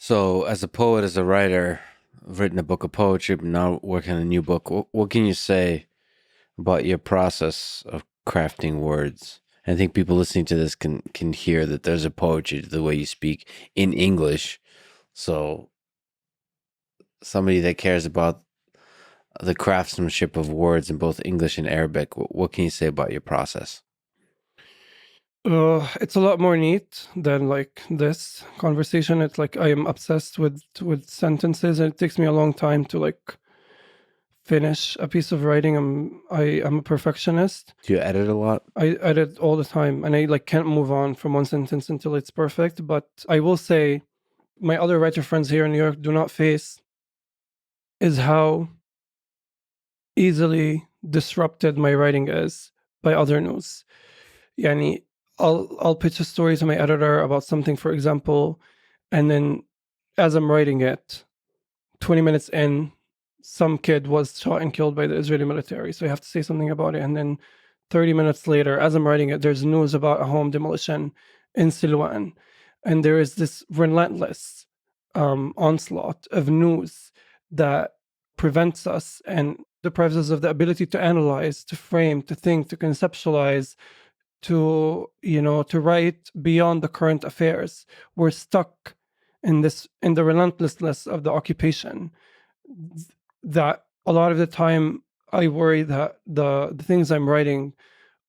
So, as a poet, as a writer, I've written a book of poetry, but now working on a new book. What can you say about your process of crafting words? I think people listening to this can hear that there's a poetry to the way you speak in English. So, somebody that cares about the craftsmanship of words in both English and Arabic, what can you say about your process? It's a lot more neat than like this conversation. It's like I am obsessed with sentences, and it takes me a long time to like finish a piece of writing. I'm a perfectionist. Do you edit a lot? I edit all the time, and I like can't move on from one sentence until it's perfect. But I will say, my other writer friends here in New York do not face is how easily disrupted my writing is by other news. Yani, I'll pitch a story to my editor about something, for example, and then as I'm writing it, 20 minutes in, some kid was shot and killed by the Israeli military. So you have to say something about it. And then 30 minutes later, as I'm writing it, there's news about a home demolition in Silwan. And there is this relentless onslaught of news that prevents us and deprives us of the ability to analyze, to frame, to think, to conceptualize, to write beyond the current affairs. We're stuck in the relentlessness of the occupation, that a lot of the time I worry that the things I'm writing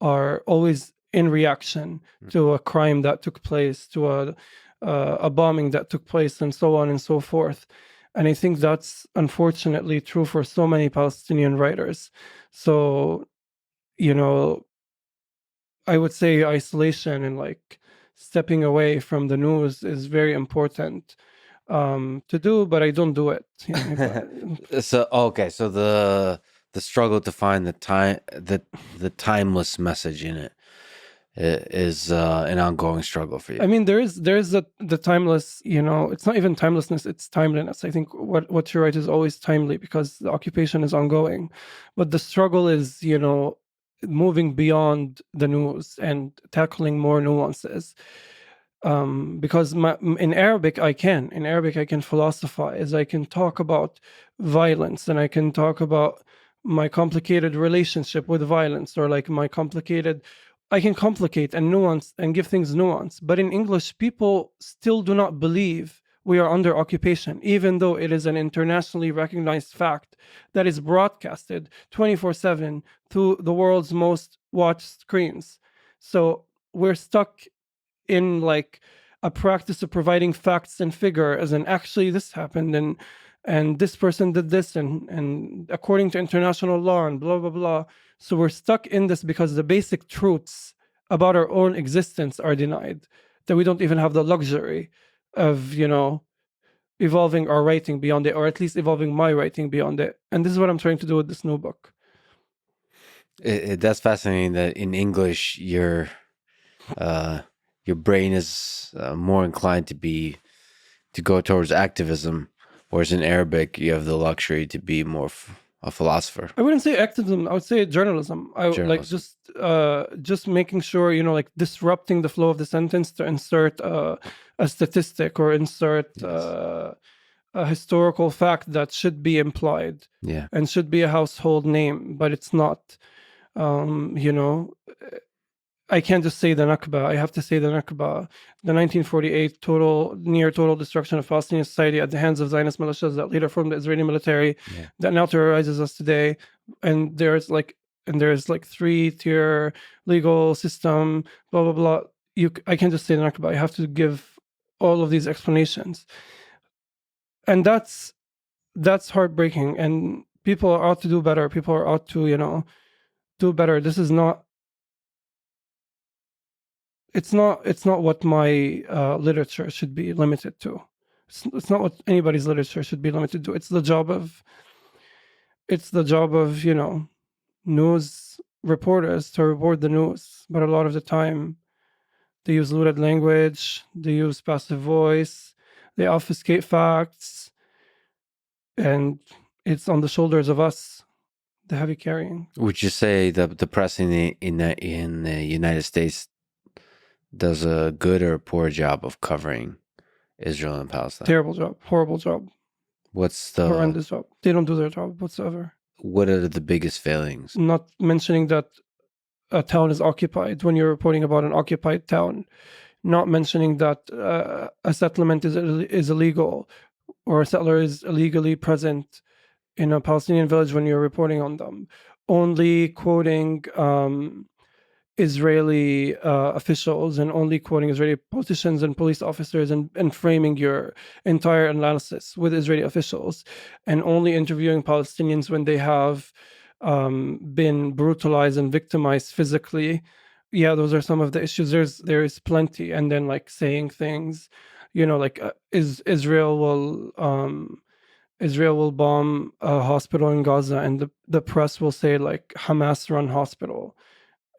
are always in reaction to a crime that took place, to a bombing that took place, and so on and so forth. And I think that's unfortunately true for so many Palestinian writers. So, you know, I would say isolation and like stepping away from the news is very important to do, but I don't do it. So okay, so the struggle to find the timeless message in it is an ongoing struggle for I you. mean, there is the timeless. It's not even timelessness; it's timeliness. I think what you write is always timely because the occupation is ongoing, but the struggle is moving beyond the news and tackling more nuances. Because in Arabic I can philosophize, I can talk about violence, and I can talk about my complicated relationship with violence, or like I can complicate and nuance and give things nuance. But in English, people still do not believe we are under occupation, even though it is an internationally recognized fact that is broadcasted 24/7 to the world's most watched screens. So we're stuck in like a practice of providing facts and figure, as in actually this happened, and this person did this, and according to international law, and blah blah blah. So we're stuck in this because the basic truths about our own existence are denied, that we don't even have the luxury of evolving our writing beyond it, or at least evolving my writing beyond it. And this is what I'm trying to do with this new book. That's fascinating that in English your brain is more inclined to go towards activism, whereas in Arabic you have the luxury to be more a philosopher. I wouldn't say activism. I would say journalism. I like Journalism. just making sure, like disrupting the flow of the sentence to insert a statistic, or insert Yes. a historical fact that should be implied Yeah. and should be a household name, but it's not. Um, you know, I can't just say the Nakba. I have to say the Nakba, the 1948 near total destruction of Palestinian society at the hands of Zionist militias that later formed the Israeli military, Yeah. that now terrorizes us today. And there's like 3-tier legal system, blah blah blah. I can't just say the Nakba. I have to give all of these explanations, and that's heartbreaking. And people are out to do better. People are out to do better. This is not it's not what my literature should be limited to. It's not what anybody's literature should be limited to. It's the job of news reporters to report the news, but a lot of the time they use looted language, they use passive voice, they obfuscate facts, and it's on the shoulders of us, the heavy carrying. Would you say the press in the United States does a good or a poor job of covering Israel and Palestine? Terrible job, horrible job, What's the horrendous job. They don't do their job whatsoever. what are the biggest failings? Not mentioning that a town is occupied when you're reporting about an occupied town. Not mentioning that a settlement is illegal, or a settler is illegally present in a Palestinian village when you're reporting on them. Only quoting Israeli officials, and only quoting Israeli politicians and police officers, and framing your entire analysis with Israeli officials, and only interviewing Palestinians when they have been brutalized and victimized physically. Yeah, those are some of the issues. There is plenty. And then like saying things, like Israel will bomb a hospital in Gaza, and the press will say like Hamas run hospital,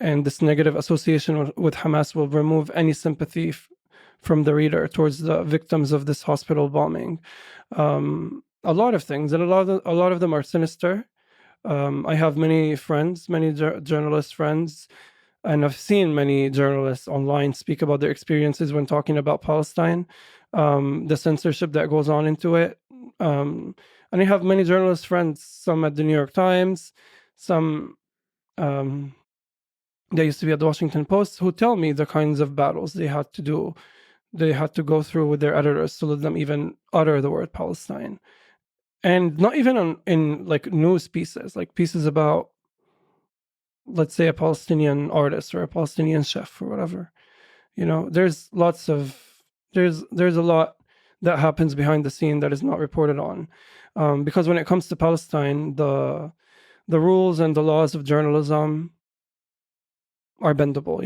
and this negative association with Hamas will remove any sympathy from the reader towards the victims of this hospital bombing. A lot of things, and a lot of them are sinister. I have many friends, many journalist friends, and I've seen many journalists online speak about their experiences when talking about Palestine, the censorship that goes on into it. And I have many journalist friends, some at the New York Times, some they used to be at the Washington Post, who tell me the kinds of battles they had to do. They had to go through with their editors to let them even utter the word Palestine. And not even in like news pieces, like pieces about, let's say, a Palestinian artist or a Palestinian chef or whatever. There's a lot that happens behind the scene that is not reported on. Because when it comes to Palestine, the rules and the laws of journalism are bendable.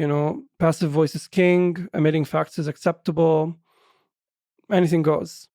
Passive voice is king, omitting facts is acceptable, anything goes.